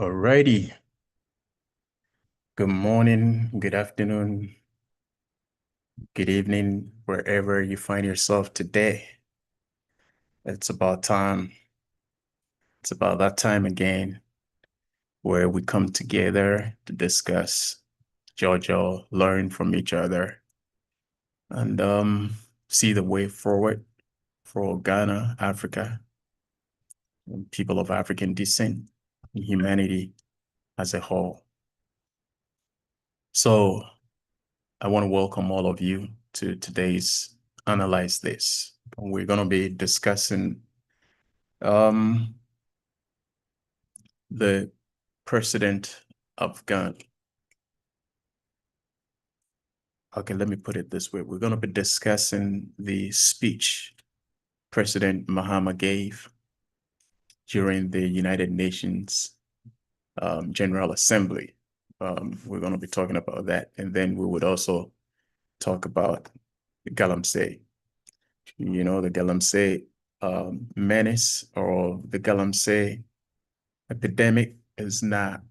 Alrighty. Good morning, good afternoon, good evening, wherever you find yourself today. It's about time. It's about that time again where we come together to discuss Georgia, learn from each other, and see the way forward for Ghana, Africa, and people of African descent, and humanity as a whole. So I want to welcome all of you to today's Analyze This. We're going to be discussing um, the president of Ghana. Okay, let me put it this way. We're going to be discussing the speech President Mahama gave during the United Nations General Assembly. We're going to be talking about that. And then we would also talk about the Galamsey. You know, the Galamsey menace or the Galamsey epidemic is not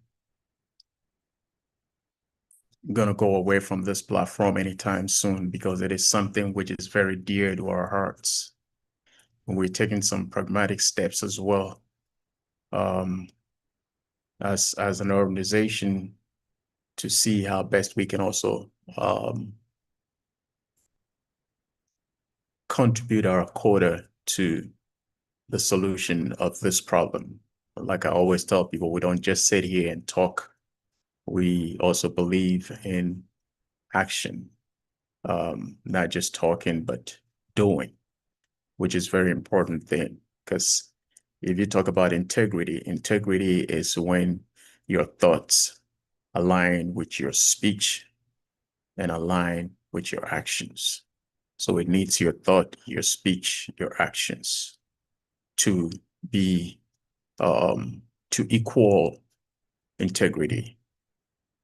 going to go away from this platform anytime soon because it is something which is very dear to our hearts. And we're taking some pragmatic steps as well um, as an organization to see how best we can also contribute our quota to the solution of this problem. Like I always tell people, we don't just sit here and talk. We also believe in action, not just talking, but doing, which is very important thing. Because if you talk about integrity, integrity is when your thoughts align with your speech and align with your actions. So it needs your thought, your speech, your actions to be to equal integrity.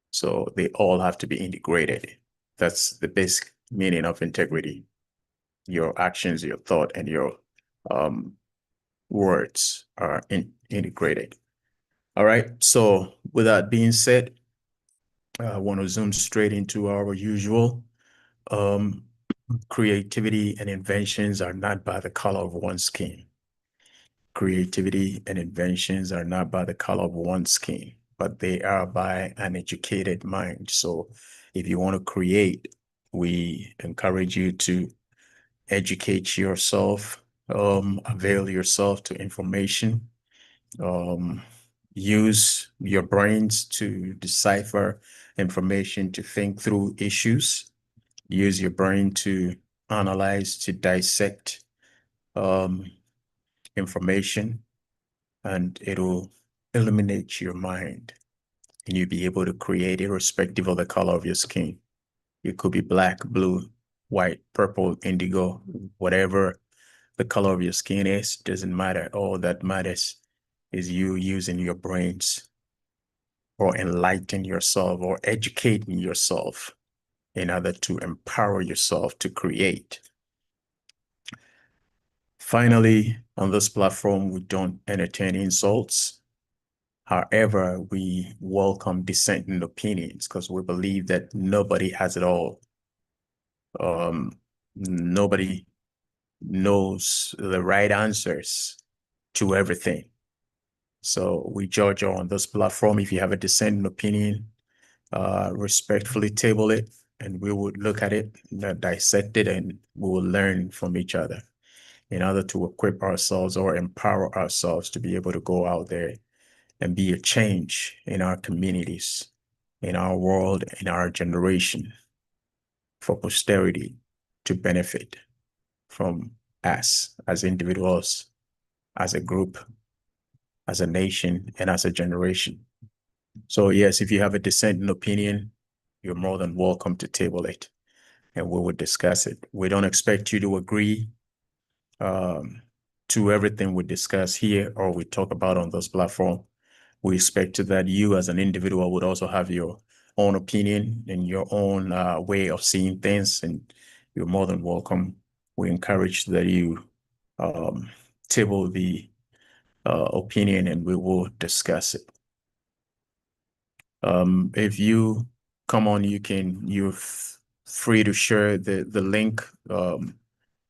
So they all have to be integrated. That's the basic meaning of integrity. Your actions, your thought, and your words are integrated. All right. So with that being said, I want to zoom straight into our usual. Um, Creativity and inventions are not by the color of one's skin. Creativity and inventions are not by the color of one's skin, but they are by an educated mind. So if you want to create, we encourage you to educate yourself, avail yourself to information, um, use your brains to decipher information, to think through issues, use your brain to analyze, to dissect um, information, and it'll illuminate your mind. And you'll be able to create irrespective of the color of your skin. It could be black, blue, white, purple, indigo, whatever the color of your skin is, doesn't matter. All that matters is you using your brains or enlightening yourself or educating yourself in order to empower yourself to create. Finally, on this platform, we don't entertain insults. However, we welcome dissenting opinions because we believe that nobody has it all. Nobody knows the right answers to everything. So we judge on this platform. If you have a dissenting opinion, respectfully table it, and we would look at it, dissect it, and we will learn from each other in order to equip ourselves or empower ourselves to be able to go out there and be a change in our communities, in our world, in our generation, for posterity to benefit from us as individuals, as a group, as a nation, and as a generation. So yes, if you have a dissenting opinion, you're more than welcome to table it and we will discuss it. We don't expect you to agree to everything we discuss here or we talk about on this platform. We expect that you as an individual would also have your own opinion and your own way of seeing things, and you're more than welcome. We encourage that you table the opinion and we will discuss it. If you come on, you're free to share the link,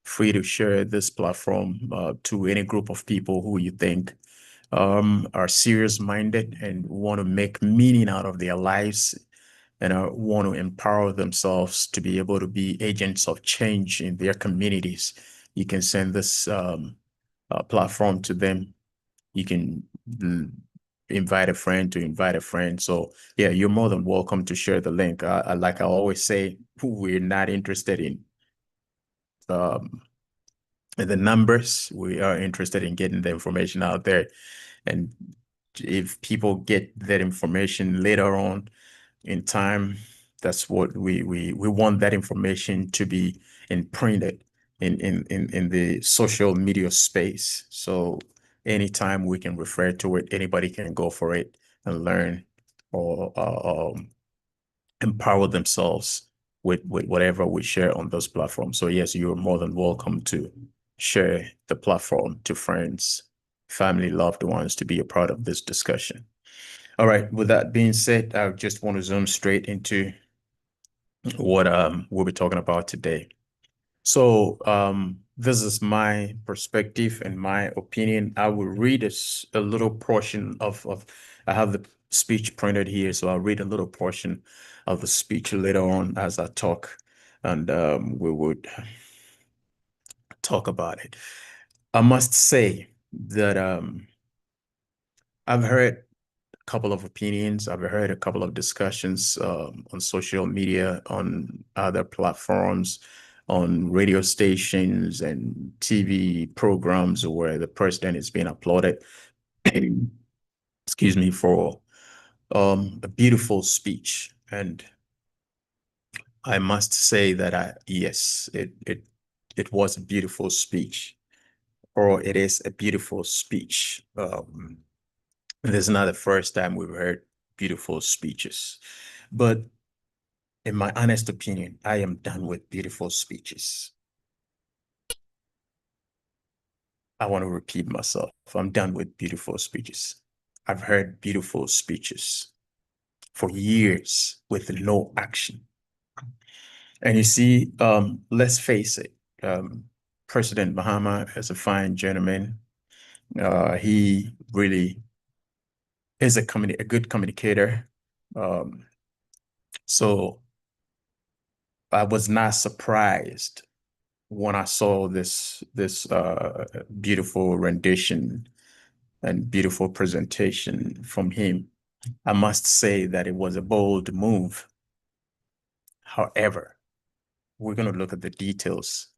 free to share this platform to any group of people who you think are serious minded and want to make meaning out of their lives and want to empower themselves to be able to be agents of change in their communities. You can send this platform to them. You can invite a friend to invite a friend. So yeah, you're more than welcome to share the link. Like I always say, we're not interested um, in the numbers. We are interested in getting the information out there. And if people get that information later on in time, that's what we want that information to be imprinted in the social media space. So anytime we can refer to it, anybody can go for it and learn or empower themselves with whatever we share on those platforms. So yes, you're more than welcome to share the platform to friends, family, loved ones to be a part of this discussion. All right, with that being said, I just want to zoom straight into what we'll be talking about today. So this is my perspective and my opinion. I will read a little portion of I have the speech printed here, so I'll read a little portion of the speech later on as I talk, and we would talk about it. I must say that I've heard couple of opinions. I've heard a couple of discussions on social media, on other platforms, on radio stations and TV programs where the president is being applauded, excuse me, for a beautiful speech. And I must say that yes, it was a beautiful speech, or it is a beautiful speech. This is not the first time we've heard beautiful speeches. But in my honest opinion, I am done with beautiful speeches. I want to repeat myself. I'm done with beautiful speeches. I've heard beautiful speeches for years with no action. And you see, let's face it, President Mahama is a fine gentleman. He really is a good communicator. Um, so I was not surprised when I saw this beautiful rendition and beautiful presentation from him. I must say that it was a bold move. However, we're going to look at the details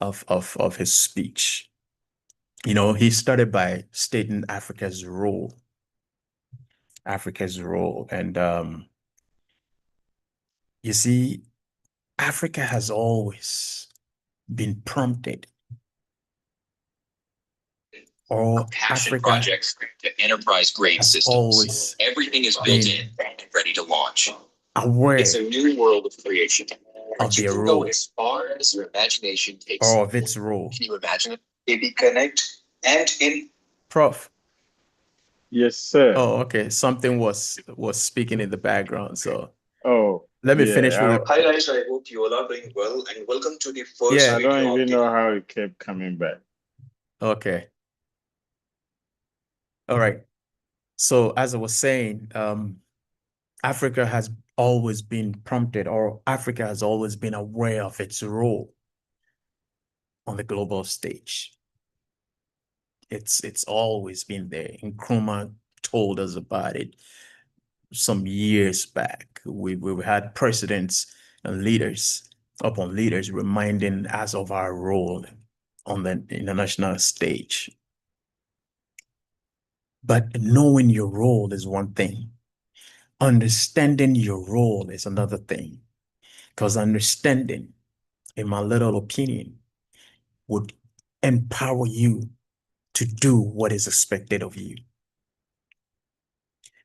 of his speech. You know, he started by stating Africa's role. And you see, Africa has always been prompted, or passion Africa projects to enterprise grade has systems. always Everything is built been in and ready to launch. It's aware a new world of creation, of but you their can go role as far as your imagination takes or you. of its role. Can you imagine it? Maybe connect and in. Prof. Yes, sir. Oh, okay. Something was speaking in the background. So Oh, let me finish with yeah. it. Hi guys, I hope you all are doing well and welcome to the first Yeah. I don't video of even the. know how it kept coming back. Okay. All right. So as I was saying, Africa has always been prompted, or Africa has always been aware of its role on the global stage. It's always been there. Nkrumah told us about it some years back. We had presidents and leaders upon leaders reminding us of our role on the international stage. But knowing your role is one thing. Understanding your role is another thing. Because understanding, in my little opinion, would empower you to do what is expected of you.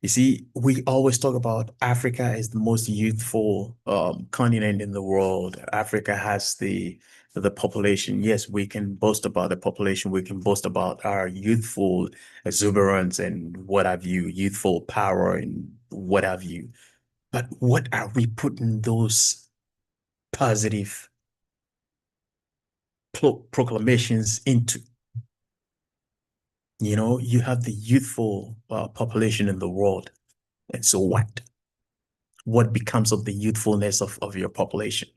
You see, we always talk about Africa is the most youthful continent in the world. Africa has the population. Yes, we can boast about the population. We can boast about our youthful exuberance and what have you, youthful power and what have you. But what are we putting those positive proclamations into? You know, you have the youthful population in the world. And so what? What becomes of the youthfulness of your population?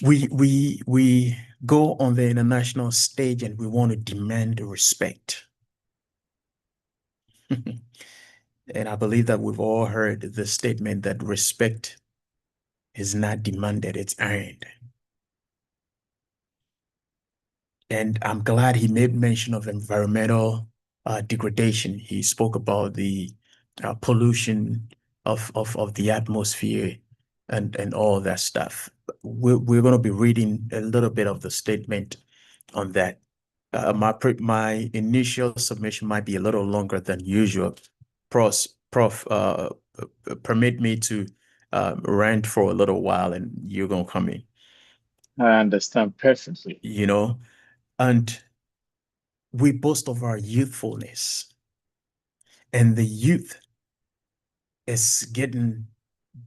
We go on the international stage and we want to demand respect. And I believe that we've all heard the statement that respect is not demanded, it's earned. And I'm glad he made mention of environmental degradation. He spoke about the pollution of the atmosphere and all that stuff. We're going to be reading a little bit of the statement on that. My initial submission might be a little longer than usual. Prof, permit me to rant for a little while, and you're going to come in. I understand perfectly. You know, and we boast of our youthfulness, and the youth is getting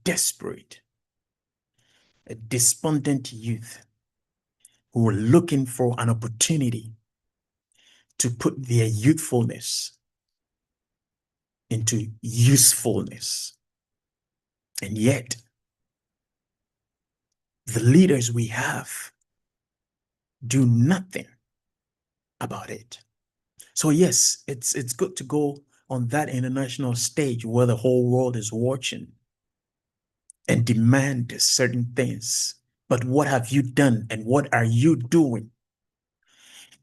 desperate, a despondent youth who are looking for an opportunity to put their youthfulness into usefulness. And yet, the leaders we have do nothing about it. So yes, it's good to go on that international stage where the whole world is watching and demand certain things. But what have you done and what are you doing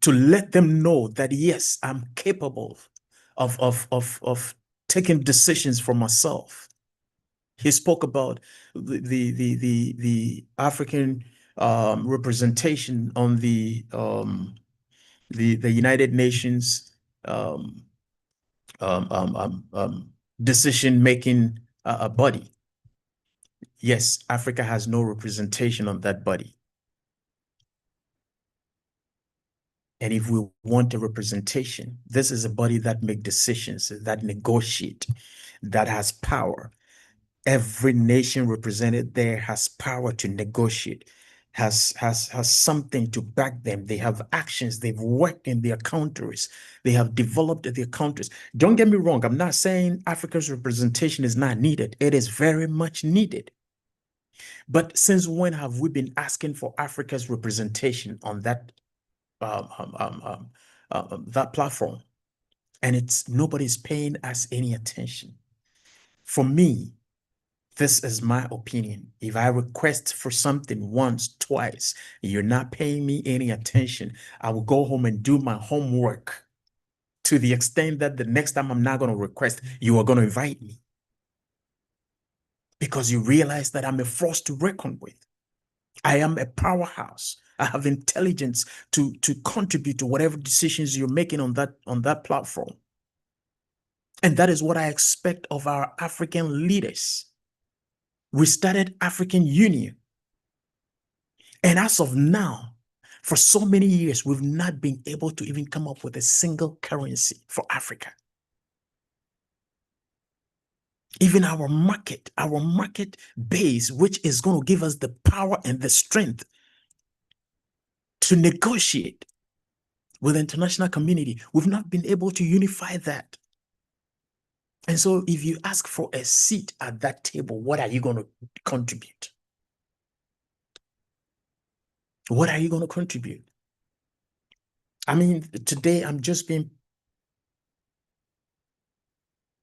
to let them know that, yes, I'm capable of taking decisions for myself? He spoke about the African representation on the United Nations decision-making body. Yes, Africa has no representation on that body. And if we want a representation, this is a body that makes decisions, that negotiate, that has power. Every nation represented there has power to negotiate, has something to back them. They have actions. They've worked in their countries. They have developed their countries. Don't get me wrong. I'm not saying Africa's representation is not needed. It is very much needed. But since when have we been asking for Africa's representation on that that platform? And it's nobody's paying us any attention. For me, this is my opinion. If I request for something once, twice, you're not paying me any attention, I will go home and do my homework to the extent that the next time I'm not going to request, you are going to invite me. Because you realize that I'm a force to reckon with. I am a powerhouse. I have intelligence to contribute to whatever decisions you're making on that platform. And that is what I expect of our African leaders. We started African Union. And as of now, for so many years, we've not been able to even come up with a single currency for Africa. Even our market base, which is going to give us the power and the strength to negotiate with the international community, we've not been able to unify that. And so if you ask for a seat at that table, what are you going to contribute? What are you going to contribute? I mean, today I'm just being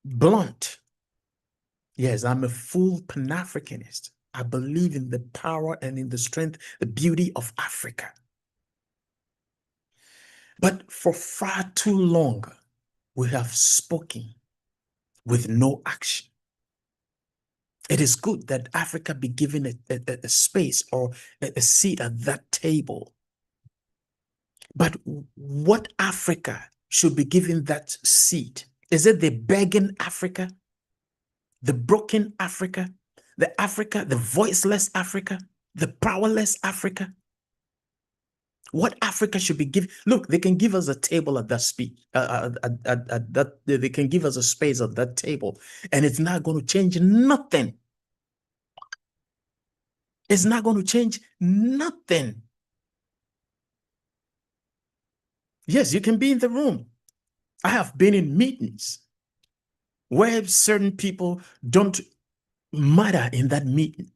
blunt. Yes, I'm a full Pan-Africanist. I believe in the power and in the strength, the beauty of Africa. But for far too long, we have spoken with no action. It is good that Africa be given a space or a seat at that table. But what Africa should be given that seat? Is it the begging Africa? The broken Africa? The voiceless Africa? The powerless Africa? What Africa should be giving. Look, they can give us a table at that speech. At that, they can give us a space at that table, and it's not going to change nothing. It's not going to change nothing. Yes, you can be in the room. I have been in meetings where certain people don't matter in that meeting.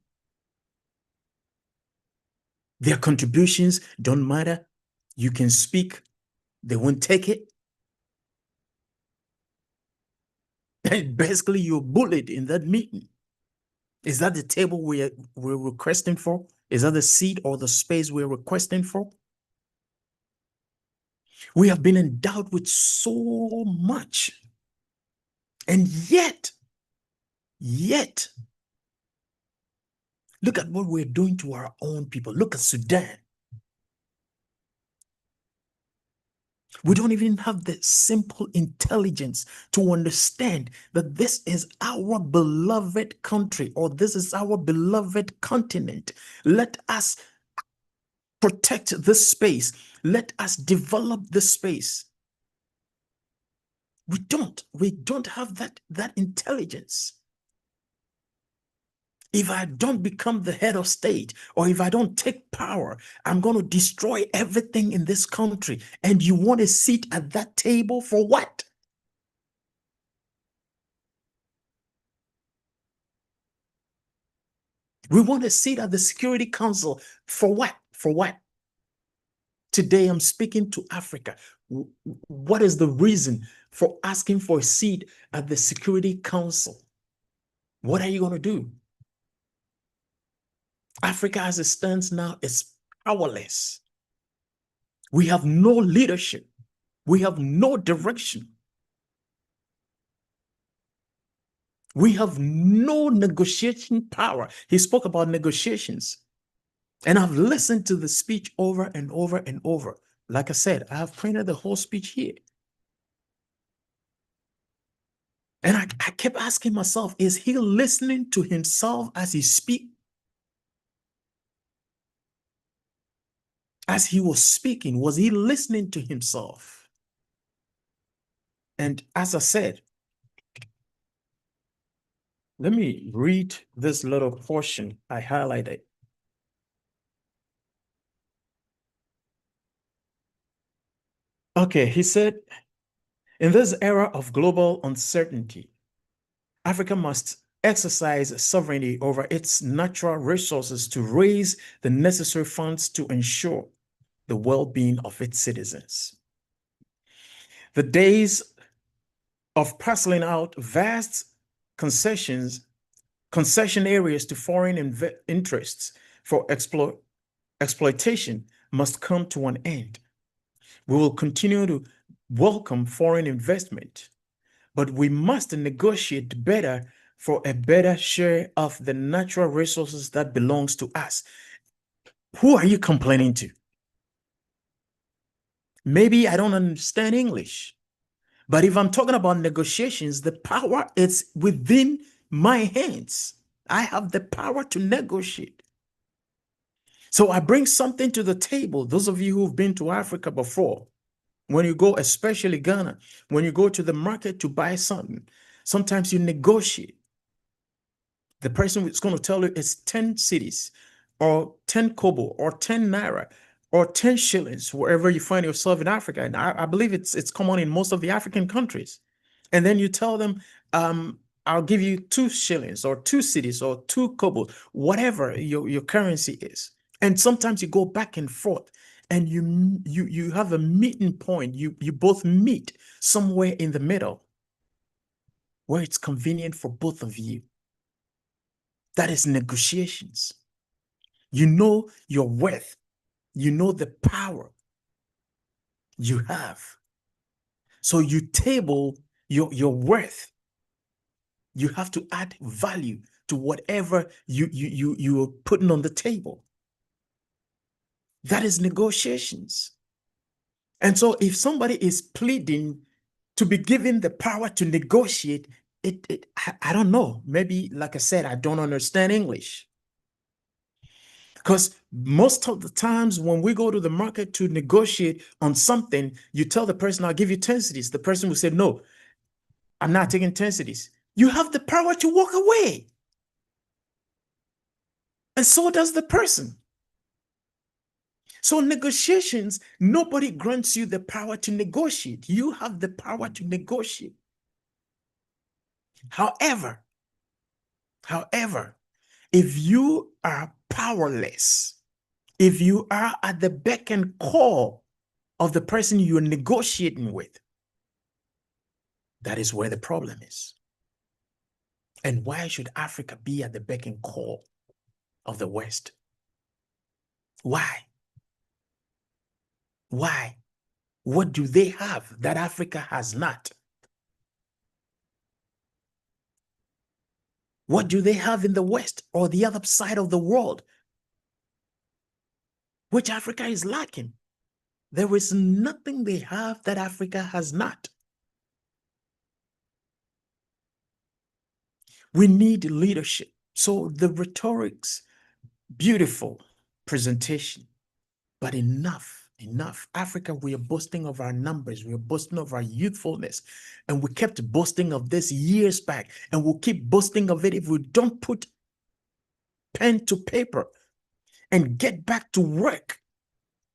Their contributions don't matter. You can speak, they won't take it. And basically, you're bullied in that meeting. Is that the table we're requesting for? Is that the seat or the space we're requesting for? We have been endowed with so much. And yet, look at what we're doing to our own people. Look at Sudan. We don't even have the simple intelligence to understand that this is our beloved country, or this is our beloved continent. Let us protect this space. Let us develop this space. We don't have that intelligence. If I don't become the head of state, or if I don't take power, I'm going to destroy everything in this country. And you want to sit at that table for what? We want to sit at the Security Council for what? For what? Today, I'm speaking to Africa. What is the reason for asking for a seat at the Security Council? What are you going to do? Africa, as it stands now, is powerless. We have no leadership. We have no direction. We have no negotiation power. He spoke about negotiations. And I've listened to the speech over and over and over. Like I said, I have printed the whole speech here. And I kept asking myself, is he listening to himself as he speaks? As he was speaking, was he listening to himself? And as I said, let me read this little portion I highlighted. Okay, he said, in this era of global uncertainty, Africa must exercise sovereignty over its natural resources to raise the necessary funds to ensure the well-being of its citizens. The days of parceling out vast concession areas to foreign interests for exploitation must come to an end. We will continue to welcome foreign investment, but we must negotiate better for a better share of the natural resources that belongs to us. Who are you complaining to? Maybe I don't understand English, but if I'm talking about negotiations, the power is within my hands. I have the power to negotiate. So I bring something to the table. Those of you who've been to Africa before, when you go, especially Ghana, when you go to the market to buy something, sometimes you negotiate. The person is going to tell you it's 10 cities or 10 kobo or 10 naira or 10 shillings, wherever you find yourself in Africa. And I believe it's common in most of the African countries. And then you tell them, I'll give you 2 shillings or 2 cities or 2 kobo, whatever your currency is. And sometimes you go back and forth and you have a meeting point. You both meet somewhere in the middle where it's convenient for both of you. That is negotiations. You know your worth. You know the power you have. So you table your worth. You have to add value to whatever you are putting on the table. That is negotiations. And so if somebody is pleading to be given the power to negotiate, I don't know. Maybe, like I said, I don't understand English. Because most of the times when we go to the market to negotiate on something, you tell the person, I'll give you 10 cities. The person will say, no, I'm not taking 10 cities. You have the power to walk away. And so does the person. So negotiations, nobody grants you the power to negotiate. You have the power to negotiate. However, if you are powerless, if you are at the beck and call of the person you're negotiating with, that is where the problem is. And why should Africa be at the beck and call of the West? Why? Why? What do they have that Africa has not? What do they have in the West or the other side of the world, which Africa is lacking? There is nothing they have that Africa has not. We need leadership. So the rhetorics, beautiful presentation, but enough. Africa, we are boasting of our numbers. We are boasting of our youthfulness. And we kept boasting of this years back. And we'll keep boasting of it if we don't put pen to paper and get back to work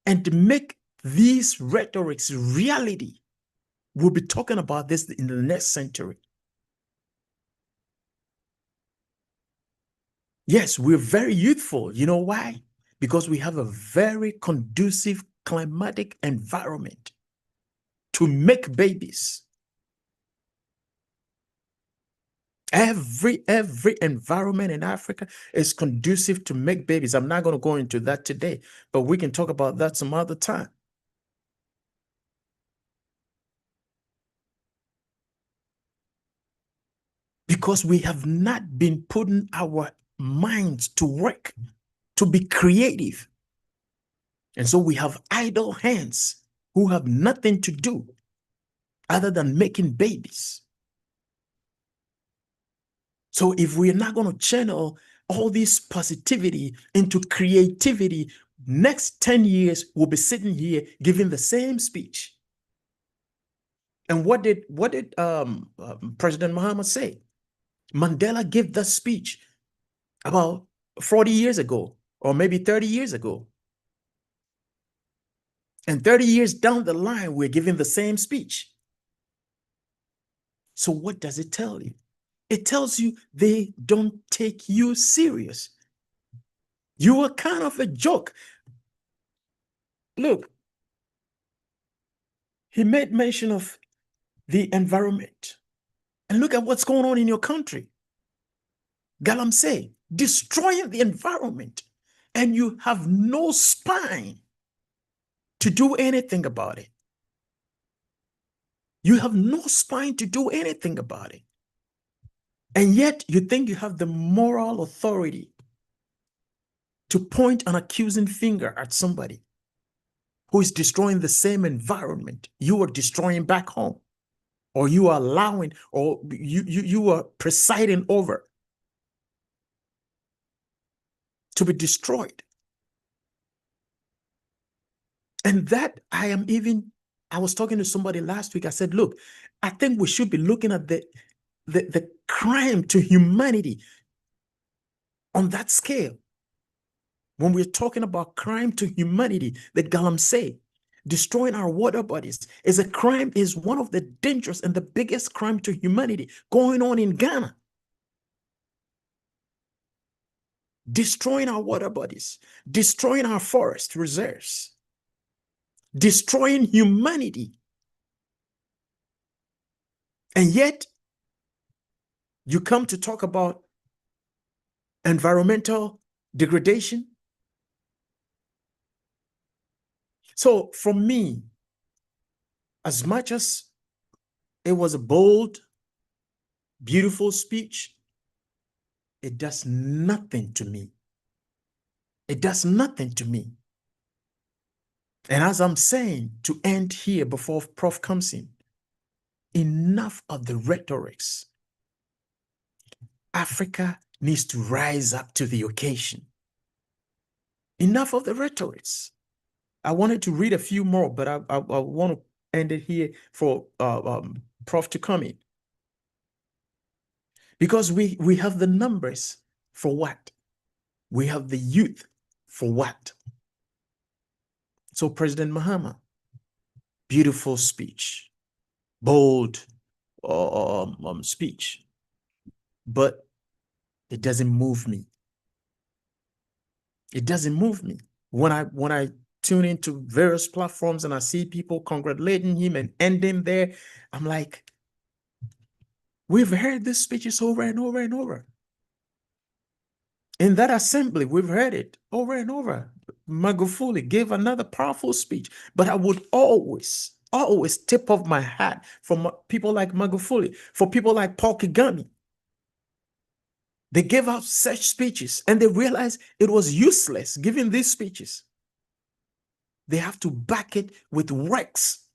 and make these rhetorics reality. We'll be talking about this in the next century. Yes, we're very youthful. You know why? Because we have a very conducive climatic environment to make babies. Every environment in Africa is conducive to make babies. I'm not going to go into that today, but we can talk about that some other time. Because we have not been putting our minds to work to be creative. And so we have idle hands who have nothing to do other than making babies. So if we're not going to channel all this positivity into creativity, next 10 years, we'll be sitting here giving the same speech. And what did President Muhammad say? Mandela gave that speech about 40 years ago, or maybe 30 years ago. And 30 years down the line, we're giving the same speech. So what does it tell you? It tells you they don't take you serious. You are kind of a joke. Look, he made mention of the environment. And look at what's going on in your country. Galamsey, destroying the environment. And you have no spine to do anything about it. You have no spine to do anything about it. And yet you think you have the moral authority to point an accusing finger at somebody who is destroying the same environment you are destroying back home, or you are allowing, or you are presiding over to be destroyed. And that I was talking to somebody last week. I said, look, I think we should be looking at the crime to humanity on that scale. When we're talking about crime to humanity, the Galamsey, destroying our water bodies, is a crime, is one of the dangerous and the biggest crime to humanity going on in Ghana. Destroying our water bodies, destroying our forest reserves, destroying humanity. And yet, you come to talk about environmental degradation. So for me, as much as it was a bold, beautiful speech, it does nothing to me. It does nothing to me. And as I'm saying, to end here before Prof comes in, enough of the rhetorics. Africa needs to rise up to the occasion. Enough of the rhetorics. I wanted to read a few more, but I want to end it here for Prof to come in. Because we have the numbers for what? We have the youth for what? So President Mahama, beautiful speech, bold speech, but it doesn't move me. It doesn't move me. When I tune into various platforms and I see people congratulating him and ending there, I'm like, we've heard these speeches over and over and over. In that assembly, we've heard it over and over. Magufuli gave another powerful speech, but I would always tip off my hat for people like Magufuli, for people like Paul Kagame. They gave out such speeches and they realized it was useless giving these speeches. They have to back it with works.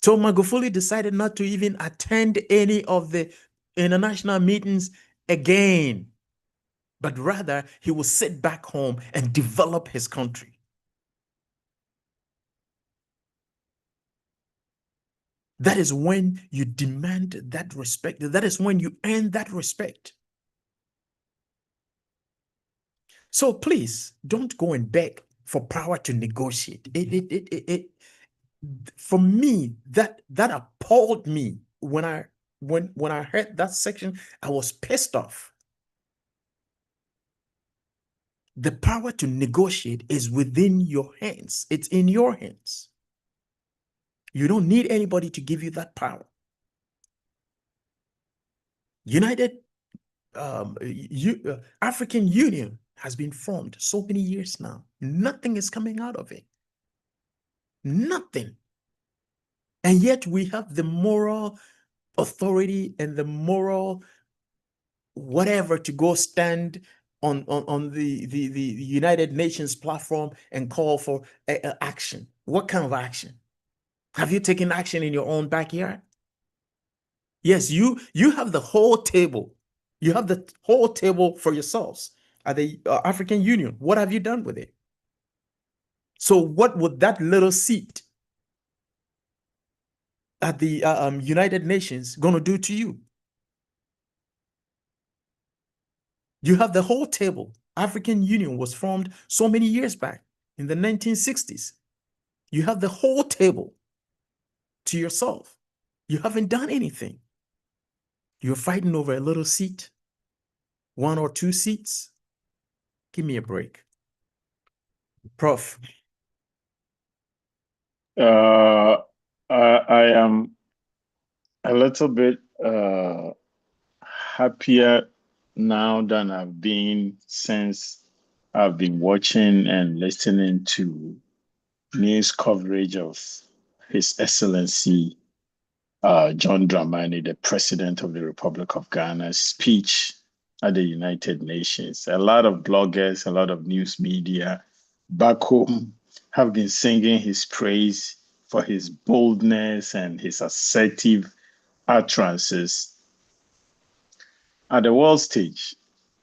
So Magufuli decided not to even attend any of the international meetings again, but rather he will sit back home and develop his country. That is when you demand that respect. That is when you earn that respect. So please don't go and beg for power to negotiate. For me, that appalled me when I heard that section. I was pissed off. The power to negotiate is within your hands. It's in your hands. You don't need anybody to give you that power. African Union has been formed so many years now. Nothing is coming out of it. Nothing. And yet we have the moral authority and the moral whatever to go stand on the United Nations platform and call for action. What kind of action? Have you taken action in your own backyard? Yes, you have the whole table. You have the whole table for yourselves at the African Union. What have you done with it? So what would that little seat at the United Nations going to do to you? You have the whole table. African Union was formed so many years back in the 1960s. You have the whole table to yourself. You haven't done anything. You're fighting over a little seat, 1 or 2 seats. Give me a break. Prof. I am a little bit happier now than I've been since I've been watching and listening to news coverage of His Excellency John Dramani, the President of the Republic of Ghana's speech at the United Nations. A lot of bloggers, a lot of news media back home have been singing his praise for his boldness and his assertive utterances at the world stage.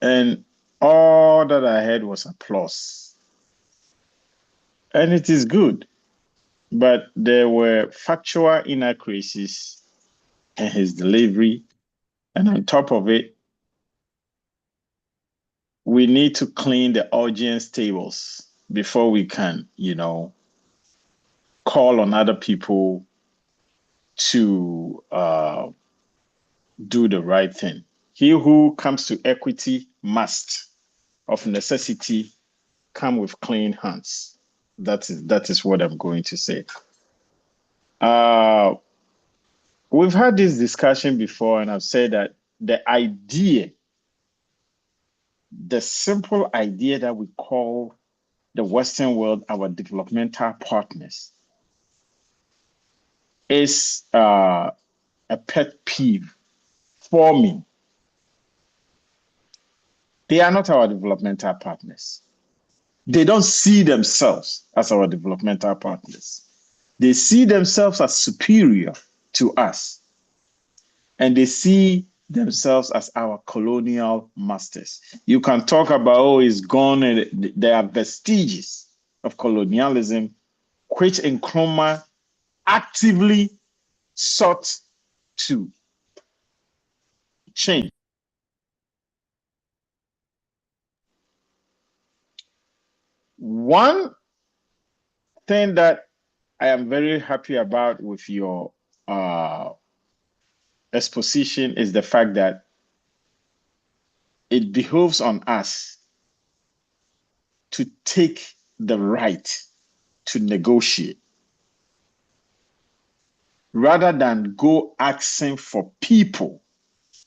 And all that I heard was applause. And it is good. But there were factual inaccuracies in his delivery. And on top of it, we need to clean the audience tables before we can, call on other people to do the right thing. He who comes to equity must, of necessity, come with clean hands. That is what I'm going to say. We've had this discussion before, and I've said that the simple idea that we call the Western world our developmental partners is a pet peeve for me. They are not our developmental partners. They don't see themselves as our developmental partners. They see themselves as superior to us. And they see themselves as our colonial masters. You can talk about, oh, it's gone, and there are vestiges of colonialism, which Nkrumah actively sought to change. One thing that I am very happy about with your exposition is the fact that it behoves on us to take the right to negotiate rather than go asking for people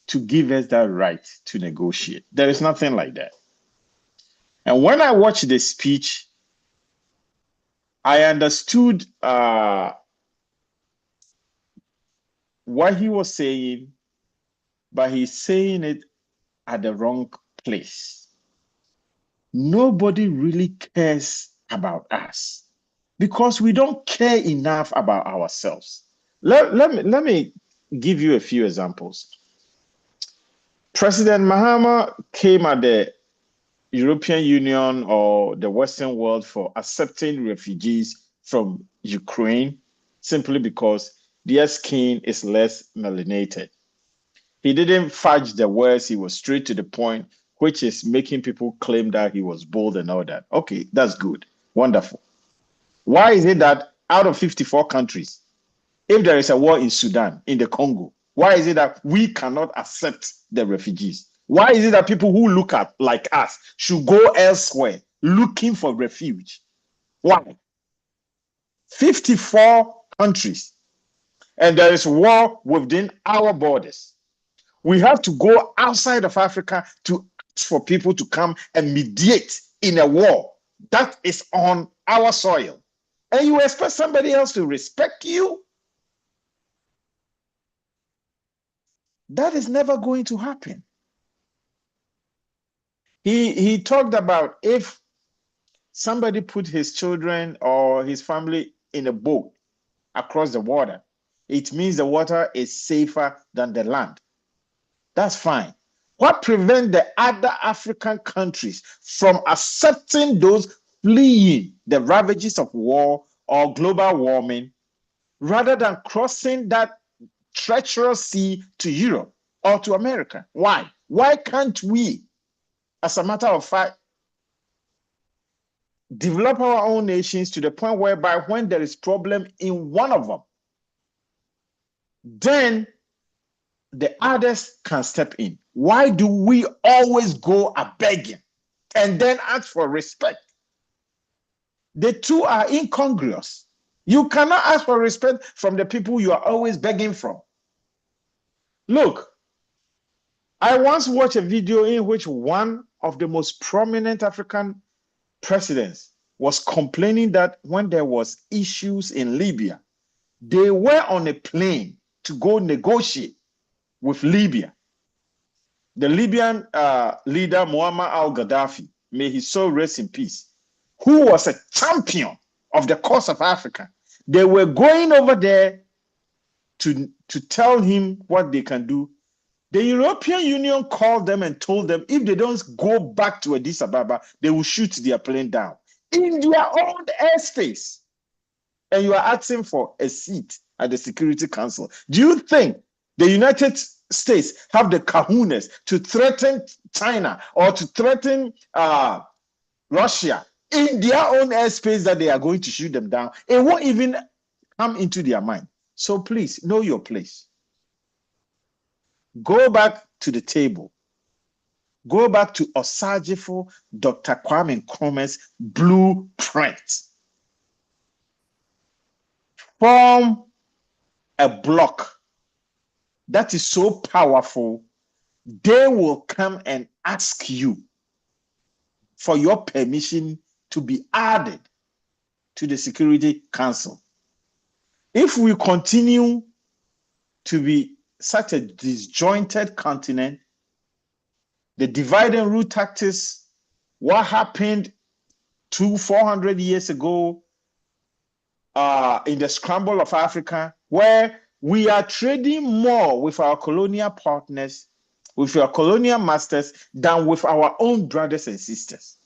to give us that right to negotiate. There is nothing like that. And when I watched the speech, I understood what he was saying, but he's saying it at the wrong place. Nobody really cares about us because we don't care enough about ourselves. Let me give you a few examples. President Mahama came at the European Union or the Western world for accepting refugees from Ukraine simply because their skin is less melanated. He didn't fudge the words, he was straight to the point, which is making people claim that he was bold and all that. Okay, that's good. Wonderful. Why is it that out of 54 countries, if there is a war in Sudan, in the Congo, why is it that we cannot accept the refugees? Why is it that people who look at like us should go elsewhere looking for refuge? Why? 54 countries, and there is war within our borders. We have to go outside of Africa to ask for people to come and mediate in a war that is on our soil. And you expect somebody else to respect you? That is never going to happen. He talked about if somebody put his children or his family in a boat across the water, it means the water is safer than the land. That's fine. What prevents the other African countries from accepting those fleeing the ravages of war or global warming rather than crossing that treacherous sea to Europe or to America? Why? Why can't we, as a matter of fact, develop our own nations to the point whereby when there is problem in one of them, then the others can step in? Why do we always go a begging and then ask for respect? The two are incongruous. You cannot ask for respect from the people you are always begging from. Look, I once watched a video in which one of the most prominent African presidents was complaining that when there was issues in Libya, they were on a plane to go negotiate with Libya. The Libyan leader, Muammar al-Gaddafi, may his soul rest in peace, who was a champion of the cause of Africa. They were going over there to tell him what they can do. The European Union called them and told them if they don't go back to Addis Ababa, they will shoot their plane down in their own airspace. And you are asking for a seat at the Security Council. Do you think the United States have the kahunas to threaten China or to threaten Russia in their own airspace that they are going to shoot them down? It won't even come into their mind. So please, know your place. Go back to the table. Go back to Osagifo, Dr. Kwame Nkrumah's blueprint. Form a block that is so powerful, they will come and ask you for your permission to be added to the Security Council. If we continue to be such a disjointed continent, the divide and rule tactics, what happened 400 years ago in the scramble of Africa, where we are trading more with our colonial partners with your colonial masters than with our own brothers and sisters.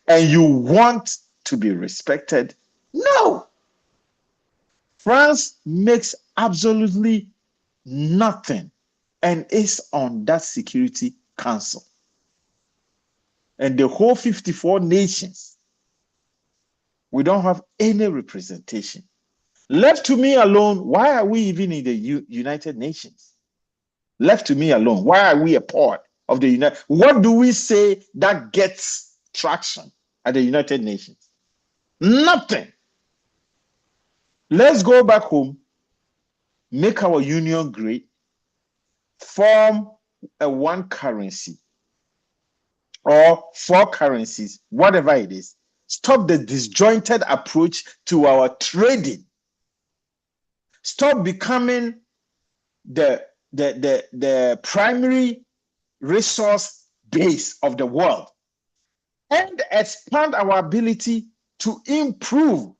And you want to be respected? No. France makes absolutely nothing and is on that Security Council. And the whole 54 nations, we don't have any representation. Left to me alone, why are we even in the United Nations? Left to me alone, why are we a part of the United? What do we say that gets traction at the United Nations? Nothing. Let's go back home, make our union great, form a one currency or 4 currencies, whatever it is. Stop the disjointed approach to our trading. Stop becoming the primary resource base of the world and expand our ability to improve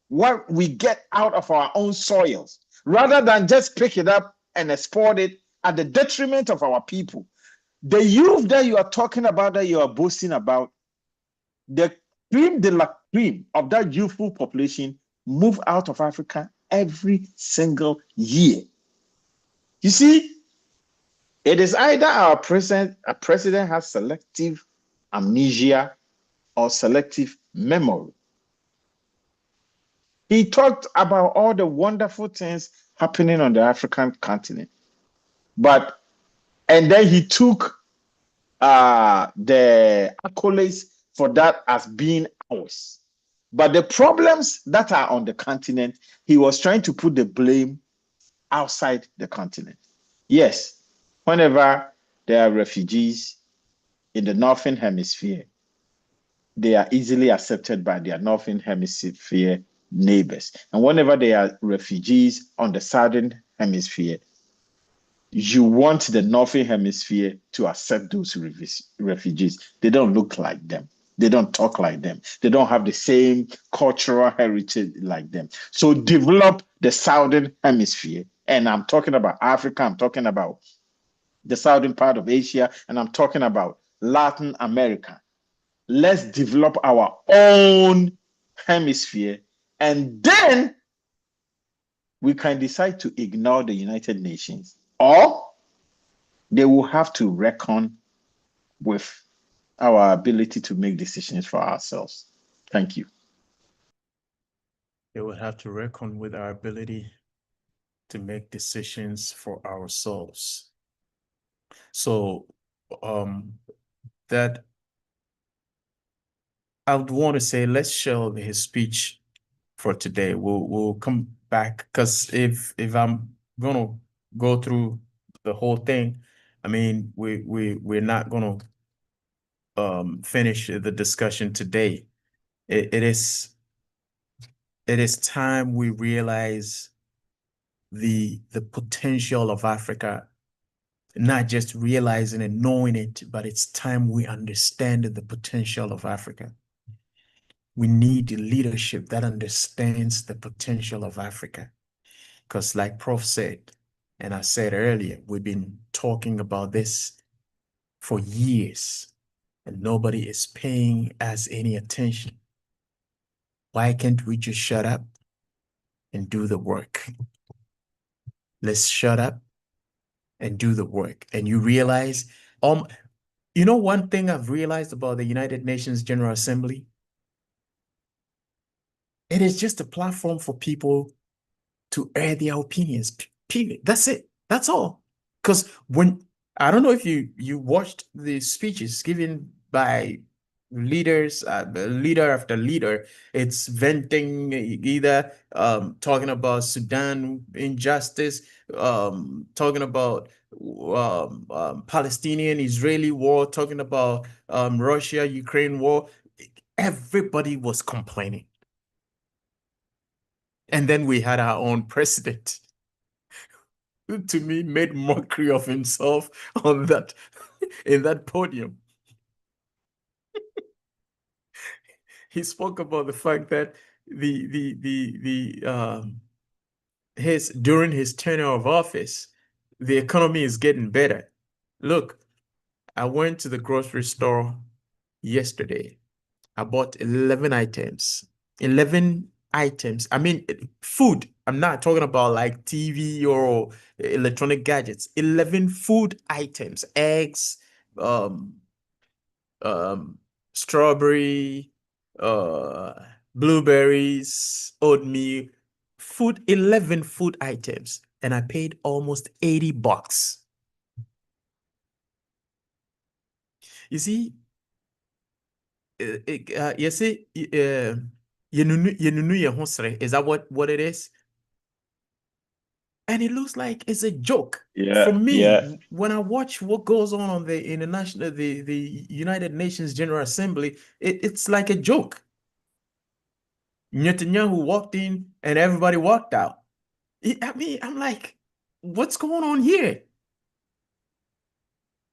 what we get out of our own soils rather than just pick it up and export it at the detriment of our people. The youth that you are talking about, that you are boasting about, the cream de la cream of that youthful population move out of Africa every single year. You see, it is either our president has selective amnesia or selective memory. He talked about all the wonderful things happening on the African continent, and then he took the accolades for that as being ours. But the problems that are on the continent, he was trying to put the blame outside the continent. Yes, whenever there are refugees in the Northern Hemisphere, they are easily accepted by their Northern Hemisphere neighbors. And whenever there are refugees on the Southern Hemisphere, you want the Northern Hemisphere to accept those refugees. They don't look like them. They don't talk like them. They don't have the same cultural heritage like them. So develop the Southern Hemisphere. And I'm talking about Africa. I'm talking about the southern part of Asia. And I'm talking about Latin America. Let's develop our own hemisphere. And then we can decide to ignore the United Nations, or they will have to reckon with our ability to make decisions for ourselves. Thank you. They will have to reckon with our ability to make decisions for ourselves. So that I would want to say, let's shelve his speech for today. We'll come back, because if I'm gonna go through the whole thing, I mean, we're not gonna finish the discussion today. It is time we realize the potential of Africa, not just realizing and knowing it, but it's time we understand the potential of Africa. We need leadership that understands the potential of Africa. Because like Prof said, and I said earlier, we've been talking about this for years and nobody is paying us any attention. Why can't we just shut up and do the work? Let's shut up and do the work. And you realize, you know, one thing I've realized about the United Nations General Assembly, it is just a platform for people to air their opinions. Period. That's it. That's all. Because I don't know if you watched the speeches given by leaders, leader after leader, it's venting, either talking about Sudan injustice, talking about Palestinian-Israeli war, talking about Russia-Ukraine war. Everybody was complaining. And then we had our own president, who to me made mockery of himself on that in that podium. He spoke about the fact that during his tenure of office, the economy is getting better. Look, I went to the grocery store yesterday. I bought 11 items. 11 items. I mean, food. I'm not talking about like TV or electronic gadgets. 11 food items. Eggs, um, um, strawberry, uh, blueberries, oatmeal, food, 11 food items. And I paid almost $80. You see, you see, is that what it is? And it looks like it's a joke. Yeah, For me, yeah. when I watch what goes on the international, the United Nations General Assembly, it's like a joke. Netanyahu walked in and everybody walked out. I mean, I'm like, what's going on here?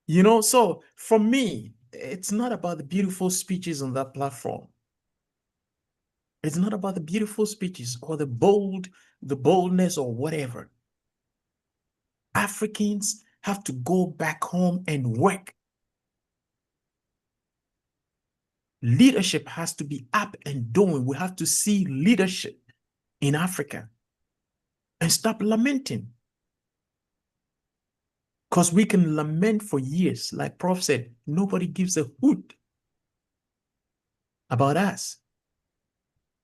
You know, so for me, it's not about the beautiful speeches on that platform. It's not about the beautiful speeches or the boldness or whatever. Africans have to go back home and work. Leadership has to be up and doing. We have to see leadership in Africa and stop lamenting. Because we can lament for years. Like Prof said, nobody gives a hoot about us.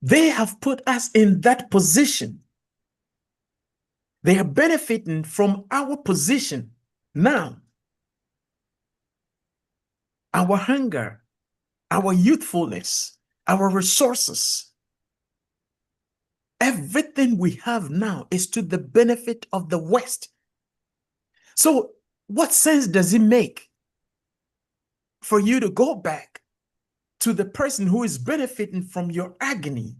They have put us in that position. They are benefiting from our position. Now, our hunger, our youthfulness, our resources, everything we have now is to the benefit of the West. So what sense does it make for you to go back to the person who is benefiting from your agony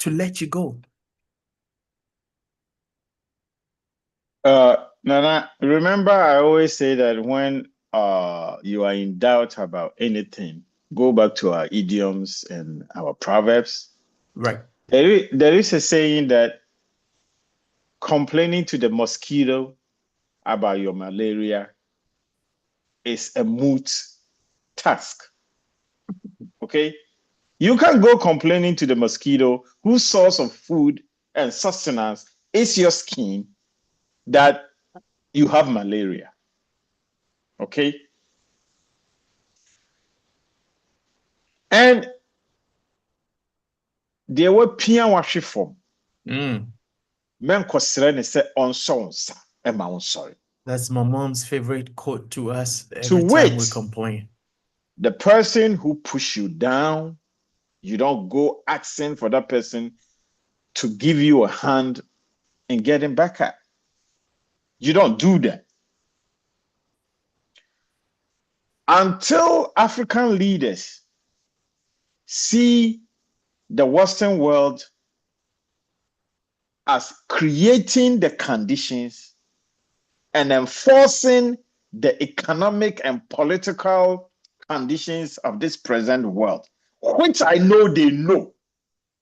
to let you go? Nana, remember I always say that when you are in doubt about anything, go back to our idioms and our proverbs. Right. There is a saying that complaining to the mosquito about your malaria is a moot task. Okay? You can't go complaining to the mosquito whose source of food and sustenance is your skin that you have malaria. Okay? And there were pia wahwe fam. Men kwasere ne se onso nsa e ma sorry. That's my mom's favorite quote to us To every time we which complain. the person who push you down, you don't go asking for that person to give you a hand and getting back at. You don't do that. Until African leaders see the Western world as creating the conditions and enforcing the economic and political conditions of this present world, which I know they know.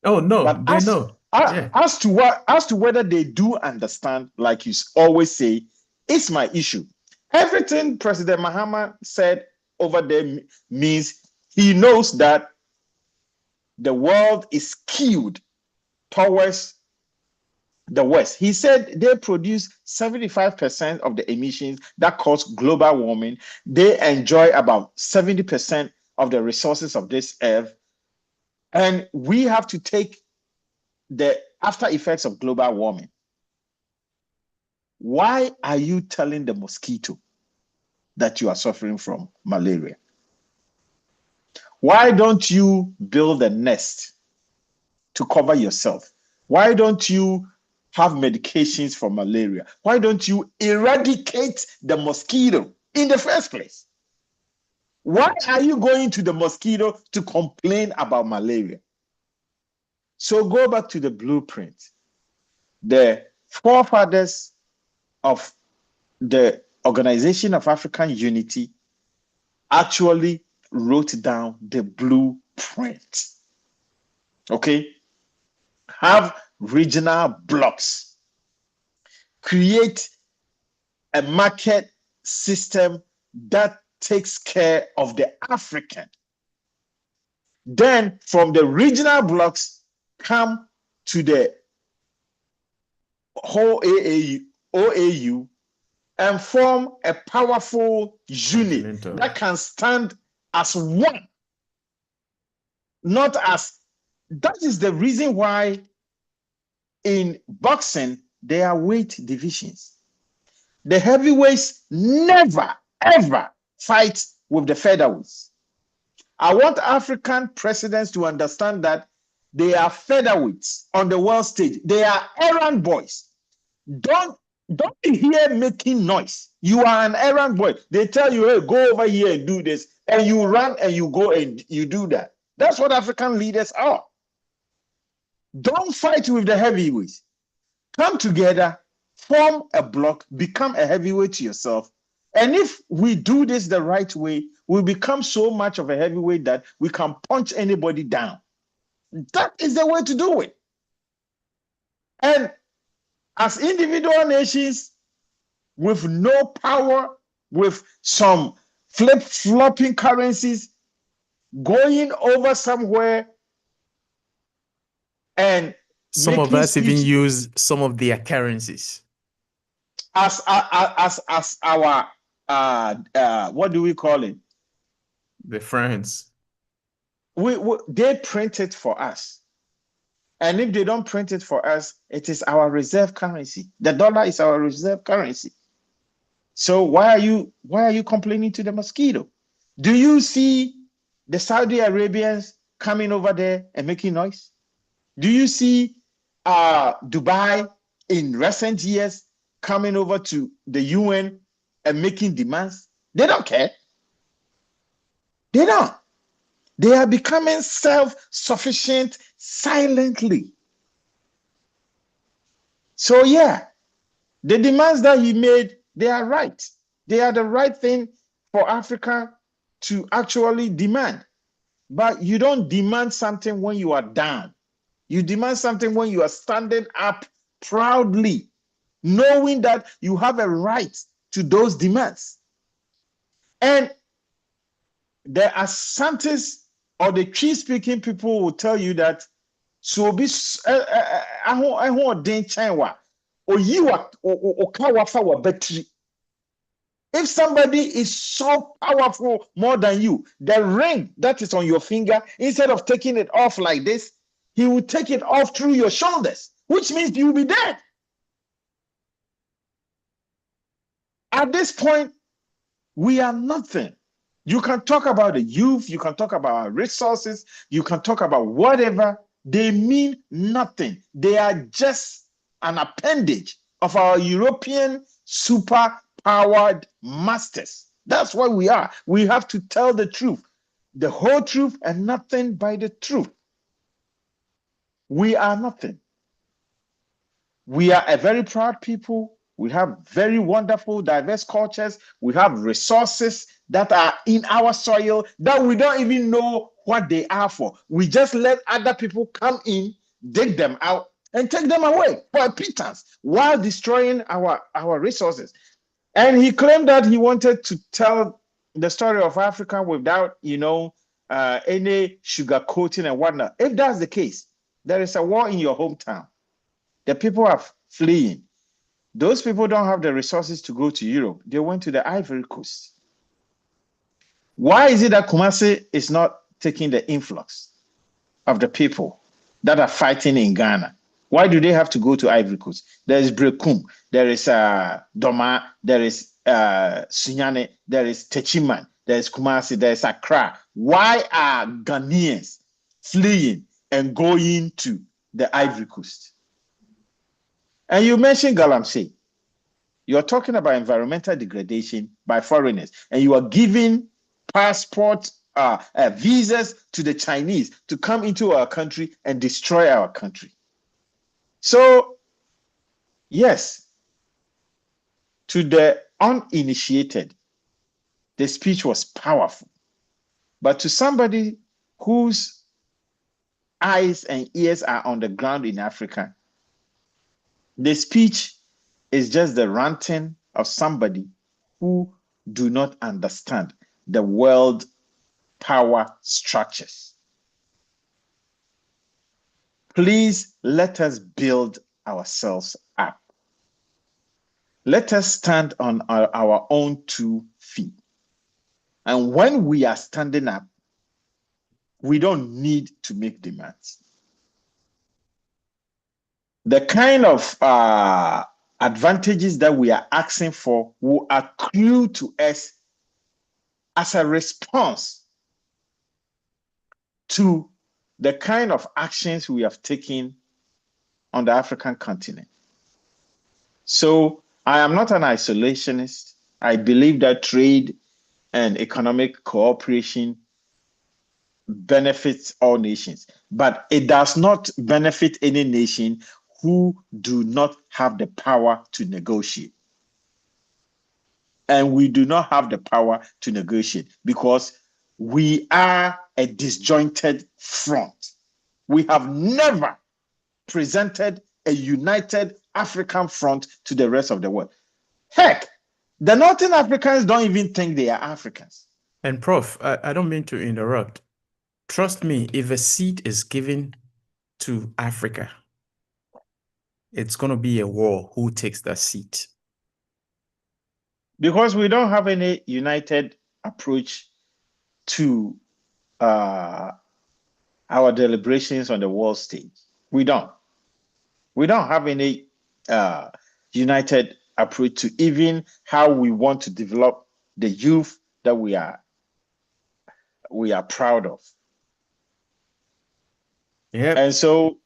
Oh no, But they know. Yeah. as to whether they do understand, like you always say, it's my issue. Everything President Mahama said over there means he knows that the world is skewed towards the West. He said they produce 75% of the emissions that cause global warming. They enjoy about 70% of the resources of this earth. And we have to take the after effects of global warming. Why are you telling the mosquito that you are suffering from malaria? Why don't you build a nest to cover yourself? Why don't you have medications for malaria? Why don't you eradicate the mosquito in the first place? Why are you going to the mosquito to complain about malaria? So go back to the blueprint. The forefathers of the Organization of African Unity actually wrote down the blueprint. Okay? Have regional blocks. Create a market system that takes care of the African. Then from the regional blocks come to the whole OAU and form a powerful unit Continental. that can stand as one, not as. That is the reason why in boxing there are weight divisions. The heavyweights never ever fight with the featherweights. I want African presidents to understand that they are featherweights on the world stage. They are errand boys. Don't be here making noise. You are an errand boy. They tell you, hey, go over here and do this. And you run and you go and you do that. That's what African leaders are. Don't fight with the heavyweights. Come together, form a block, become a heavyweight to yourself. And if we do this the right way, we become so much of a heavyweight that we can punch anybody down. That is the way to do it. And as individual nations with no power, with some flip-flopping currencies, going over somewhere and some of us even use some of their currencies as our what do we call it? The friends. They print it for us. And if they don't print it for us, it is our reserve currency. The dollar is our reserve currency. So why are you complaining to the mosquito? Do you see the Saudi Arabians coming over there and making noise? Do you see Dubai in recent years coming over to the UN and making demands? They don't care. They don't. They are becoming self-sufficient silently. So yeah, the demands that he made, they are right. They are the right thing for Africa to actually demand. But you don't demand something when you are down. You demand something when you are standing up proudly, knowing that you have a right to those demands. And the Asantes or the tree-speaking people will tell you that so be if somebody is so powerful more than you, the ring that is on your finger, instead of taking it off like this, he will take it off through your shoulders, which means you will be dead. At this point, we are nothing. You can talk about the youth, you can talk about our resources, you can talk about whatever. They mean nothing. They are just an appendage of our European super-powered masters. That's what we are. We have to tell the truth, the whole truth, and nothing but the truth. We are nothing. We are a very proud people. We have very wonderful, diverse cultures. We have resources that are in our soil that we don't even know what they are for. We just let other people come in, dig them out, and take them away for a pittance while destroying our resources. And he claimed that he wanted to tell the story of Africa without, any sugarcoating and whatnot. If that's the case, there is a war in your hometown. The people are fleeing. Those people don't have the resources to go to Europe. They went to the Ivory Coast. Why is it that Kumasi is not taking the influx of the people that are fighting in Ghana? Why do they have to go to Ivory Coast? There is Brekum, there is Doma, there is Sunyane, there is Techiman, there is Kumasi, there is Accra. Why are Ghanaians fleeing and going to the Ivory Coast? And you mentioned Galamsey. You're talking about environmental degradation by foreigners, and you are giving passport visas to the Chinese to come into our country and destroy our country. So, yes, to the uninitiated, the speech was powerful. But to somebody whose eyes and ears are on the ground in Africa, the speech is just the ranting of somebody who do not understand the world power structures. Please let us build ourselves up. Let us stand on our own 2 feet. And when we are standing up, we don't need to make demands. The kind of advantages that we are asking for will accrue to us as a response to the kind of actions we have taken on the African continent. So I am not an isolationist. I believe that trade and economic cooperation benefits all nations, but it does not benefit any nation who do not have the power to negotiate. And we do not have the power to negotiate because we are a disjointed front. We have never presented a united African front to the rest of the world. Heck, the Northern Africans don't even think they are Africans. And Prof, I don't mean to interrupt. Trust me, if a seat is given to Africa, it's going to be a war who takes that seat. Because we don't have any united approach to our deliberations on the world stage. We don't. We don't have any united approach to even how we want to develop the youth that we are proud of. Yeah. And so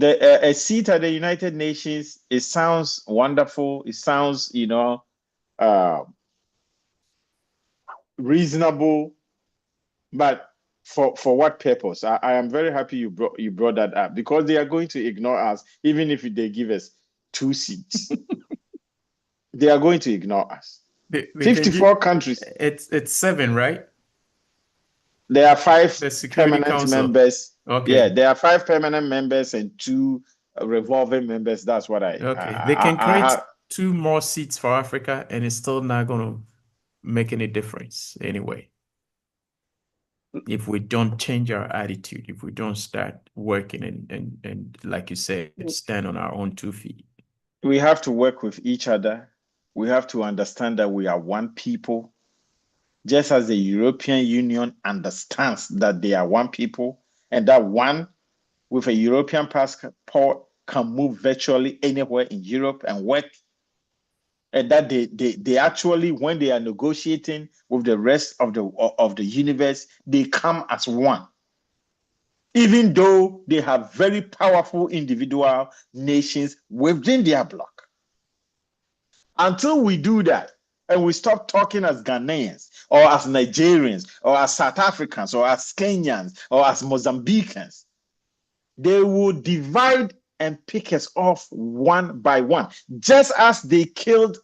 a seat at the United Nations, it sounds wonderful. It sounds, reasonable, but for what purpose? I am very happy you brought that up, because they are going to ignore us even if they give us 2 seats. They are going to ignore us. 54 countries. It's 7, right? There are 5 The Security permanent Council. members. Okay. Yeah, there are 5 permanent members and 2 revolving members. That's what Okay. They can create 2 more seats for Africa, and it's still not going to make any difference anyway. If we don't change our attitude, if we don't start working and like you said, stand on our own 2 feet. We have to work with each other. We have to understand that we are one people. Just as the European Union understands that they are one people, and that one with a European passport can move virtually anywhere in Europe and work, and that they actually, when they are negotiating with the rest of the universe, they come as one, even though they have very powerful individual nations within their bloc. Until we do that, and we stop talking as Ghanaians or as Nigerians or as South Africans or as Kenyans or as Mozambicans, they will divide and pick us off one by one, just as they killed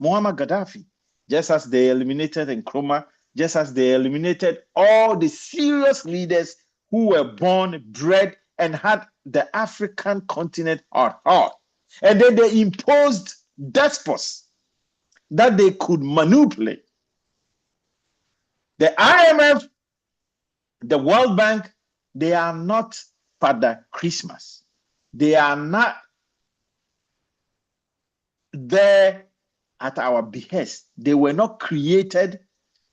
Muammar Gaddafi, just as they eliminated Nkrumah, just as they eliminated all the serious leaders who were born, bred, and had the African continent at heart. And then they imposed despots that they could manipulate. The IMF, the World Bank, they are not Father Christmas. They are not there at our behest. They were not created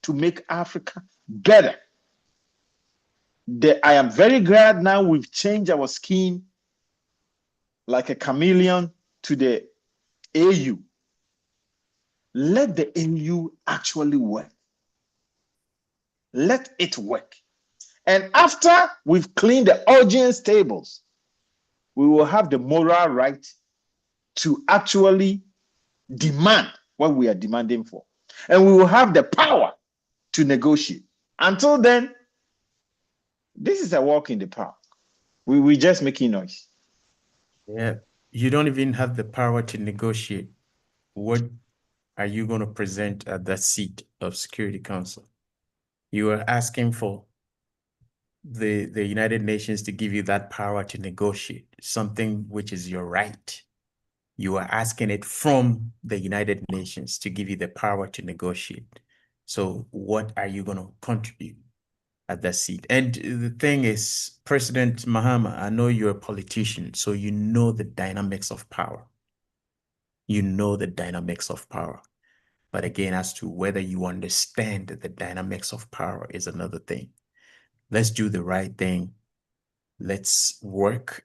to make Africa better. I am very glad now we've changed our skin like a chameleon to the AU. Let the AU actually work. Let it work. And after we've cleaned the audience tables, we will have the moral right to actually demand what we are demanding for. And we will have the power to negotiate. Until then, this is a walk in the park. We're just making noise. Yeah. You don't even have the power to negotiate. What are you going to present at that seat of Security Council? You are asking for the United Nations to give you that power to negotiate, something which is your right. You are asking it from the United Nations to give you the power to negotiate. So what are you going to contribute at that seat? And the thing is, President Mahama, I know you're a politician, so you know the dynamics of power. You know the dynamics of power. But again, as to whether you understand the dynamics of power is another thing. Let's do the right thing. Let's work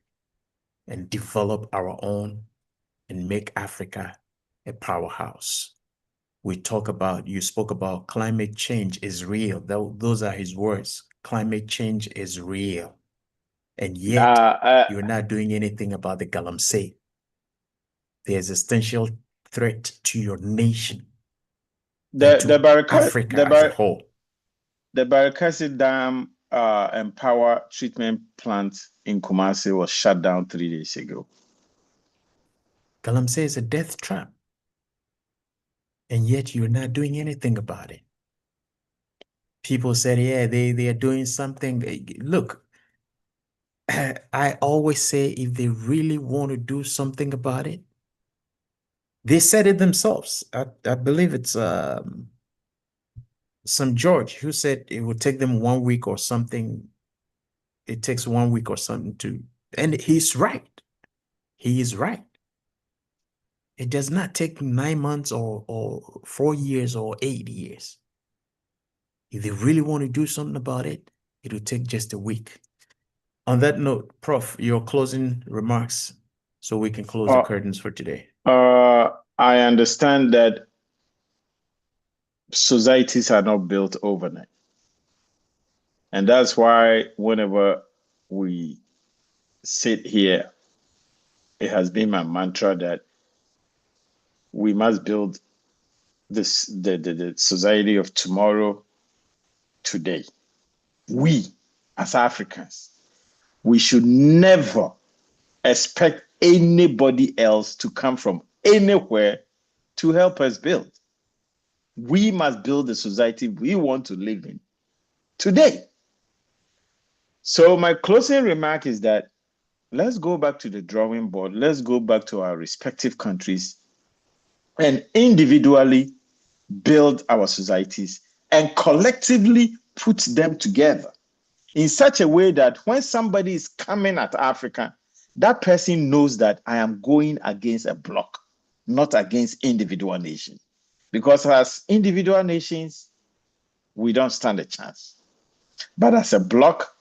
and develop our own and make Africa a powerhouse. You spoke about climate change is real. Those are his words. Climate change is real. And yet you're not doing anything about the Galamsey, the existential threat to your nation and to Africa as a whole. The Barakasi Dam and power treatment plant in Kumasi was shut down 3 days ago. Galamsey is a death trap. And yet you're not doing anything about it. People said, yeah, they are doing something. Look, I always say if they really want to do something about it, they said it themselves. I believe it's some George who said it would take them 1 week or something. It takes 1 week or something to, and he's right. He is right. It does not take 9 months or 4 years or 8 years. If they really want to do something about it, it will take just a week. On that note, Prof, your closing remarks so we can close the curtains for today. I understand that societies are not built overnight. And that's why whenever we sit here, it has been my mantra that we must build this the society of tomorrow today. We, as Africans, we should never expect anybody else to come from anywhere to help us build. We must build the society we want to live in today. So my closing remark is that let's go back to the drawing board. Let's go back to our respective countries and individually build our societies and collectively put them together in such a way that when somebody is coming at Africa, that person knows that I am going against a bloc, not against individual nations. Because as individual nations, we don't stand a chance. But as a bloc,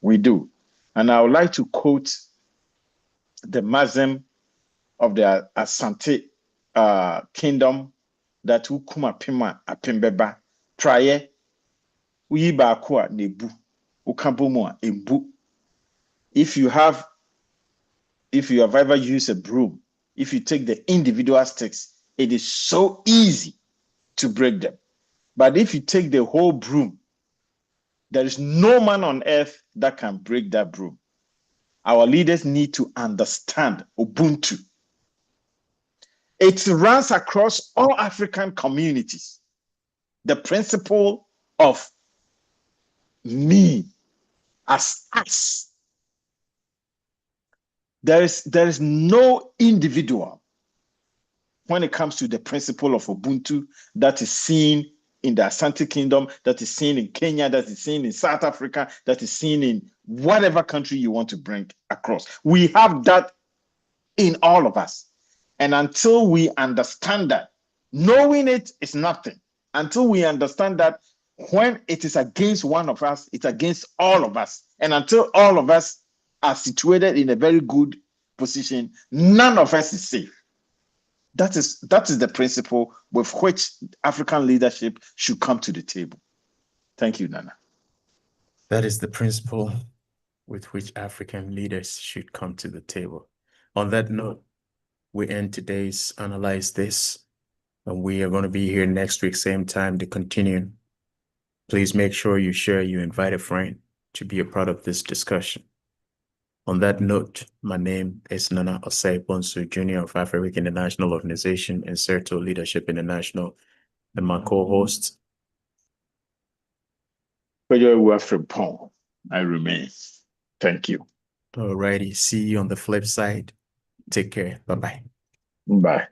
we do. And I would like to quote the Muslim of the Asante kingdom that ukuma pima apembeba prior uyiba akwa nebu ukambomo embu. If you have ever used a broom, if you take the individual sticks, it is so easy to break them. But if you take the whole broom, there is no man on earth that can break that broom. Our leaders need to understand Ubuntu. It runs across all African communities. The principle of me as us. There is no individual when it comes to the principle of Ubuntu that is seen in the Asante Kingdom, that is seen in Kenya, that is seen in South Africa, that is seen in whatever country you want to bring across. We have that in all of us. And until we understand that, knowing it is nothing. Until we understand that when it is against one of us, it's against all of us. And until all of us are situated in a very good position, none of us is safe. That is the principle with which African leadership should come to the table. Thank you, Nana. That is the principle with which African leaders should come to the table. On that note, we end today's Analyze This, and we are going to be here next week, same time, to continue. Please make sure you share, you invite a friend to be a part of this discussion. On that note, my name is Nana Osei Bonsu, Jr. of African International Organization and Certo Leadership International, and my co-host, I remain. Thank you. Alrighty, see you on the flip side. Take care. Bye-bye. Bye.